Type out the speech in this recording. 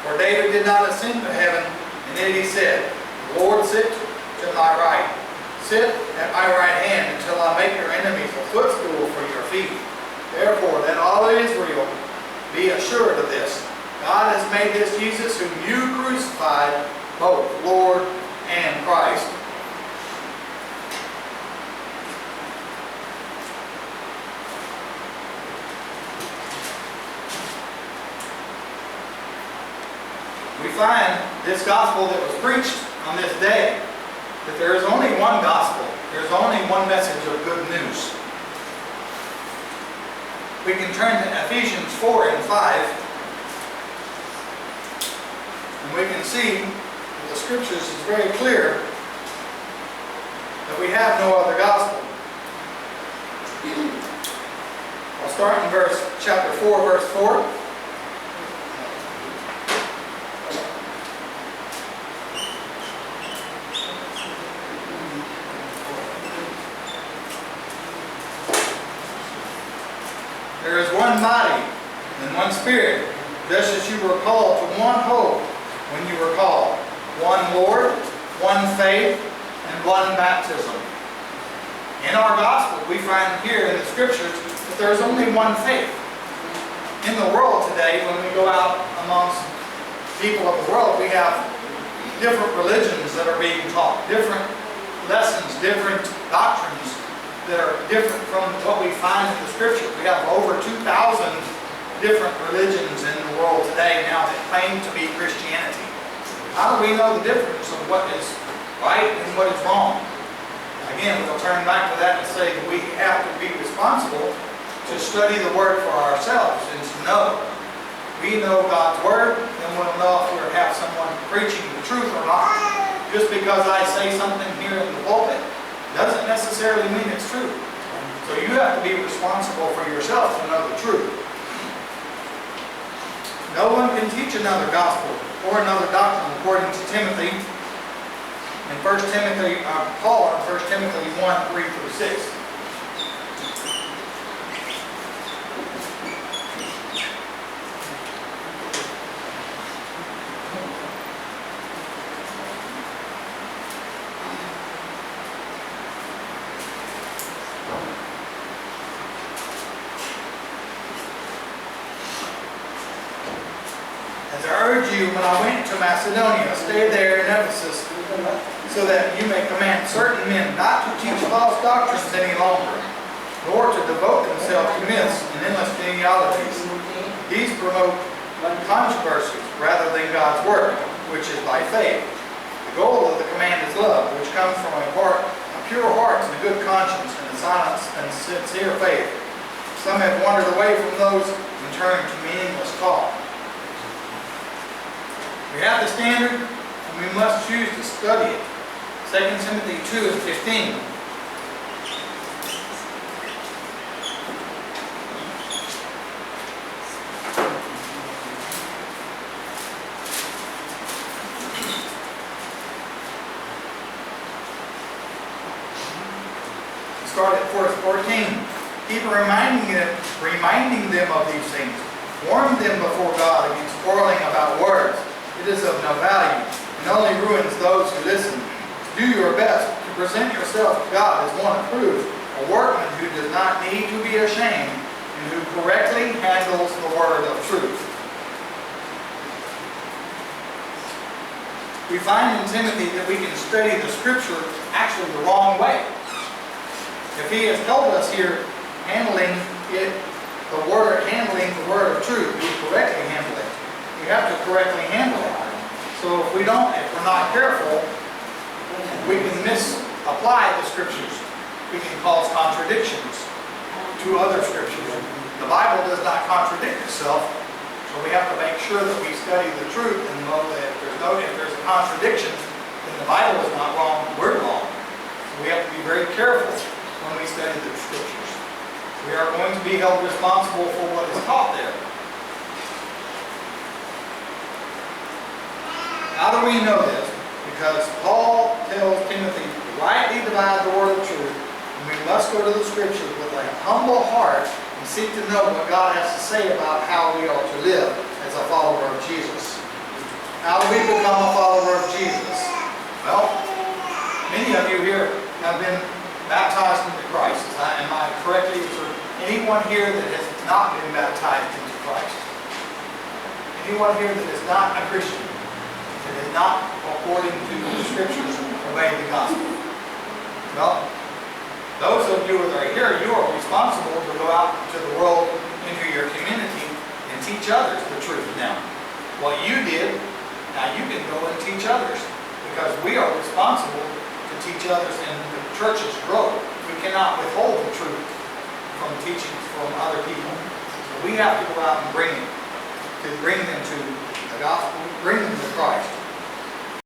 For David did not ascend to heaven, and yet he said, Lord, sit to my right. Sit at my right hand until I make your enemies a footstool for your feet. Therefore, let all Israel be assured of this. God has made this Jesus, whom you crucified, both Lord and Christ. We find this gospel that was preached on this day, that there is only one gospel. There's only one message of good news. We can turn to Ephesians 4 and 5, and we can see that the Scriptures is very clear that we have no other gospel. I'll start in chapter 4, verse 4. There is one body and one Spirit, just as you were called to one hope when you were called. One Lord, one faith, and one baptism. In our gospel, we find here in the Scriptures that there is only one faith. In the world today, when we go out amongst people of the world, we have different religions that are being taught, different lessons, different doctrines that are different from what we find in the Scripture. We have over 2,000 different religions in the world today now that claim to be Christianity. How do we know the difference of what is right and what is wrong? Again, we'll turn back to that and say that we have to be responsible to study the Word for ourselves and to know. We know God's Word, then we'll know if we have someone preaching the truth or not. Just because I say something here in the pulpit doesn't necessarily mean it's true. So you have to be responsible for yourself to know the truth. No one can teach another gospel or another doctrine according to Timothy. In Paul in 1 Timothy 1, 3 through 6. When I went to Macedonia, stay there in Ephesus, so that you may command certain men not to teach false doctrines any longer, nor to devote themselves to myths and endless genealogies. These promote controversies rather than God's word, which is by faith. The goal of the command is love, which comes from a pure heart and a good conscience and a silent and sincere faith. Some have wandered away from those and turned to meaningless talk. We have the standard, and we must choose to study it. 2 Timothy 2 and 15. Start at verse 14. Keep reminding them of these things. Warn them before God against quarreling about words. It is of no value, and only ruins those who listen. Do your best to present yourself to God as one approved, a workman who does not need to be ashamed, and who correctly handles the word of truth. We find in Timothy that we can study the Scripture actually the wrong way. If he has told us here, handling the word of truth, we correctly handle it. We have to correctly handle it. So if we're not careful, we can misapply the Scriptures. We can cause contradictions to other Scriptures. The Bible does not contradict itself, so we have to make sure that we study the truth and know that if there's a contradiction, then the Bible is not wrong, we're wrong. So we have to be very careful when we study the Scriptures. We are going to be held responsible for what is taught there. How do we know this? Because Paul tells Timothy to rightly divide the word of truth, and we must go to the Scriptures with a humble heart and seek to know what God has to say about how we are to live as a follower of Jesus. How do we become a follower of Jesus? Well, many of you here have been baptized into Christ. Am I correctly? Is there anyone here that has not been baptized into Christ? Anyone here that is not a Christian, that is not, according to the Scriptures, obeying the gospel? Well, those of you that are here, you are responsible to go out to the world, into your community, and teach others the truth. Now, what you did, now you can go and teach others, because we are responsible to teach others, and the churches grow. We cannot withhold the truth from teaching from other people. So we have to go out and bring them to the gospel, bring them to Christ.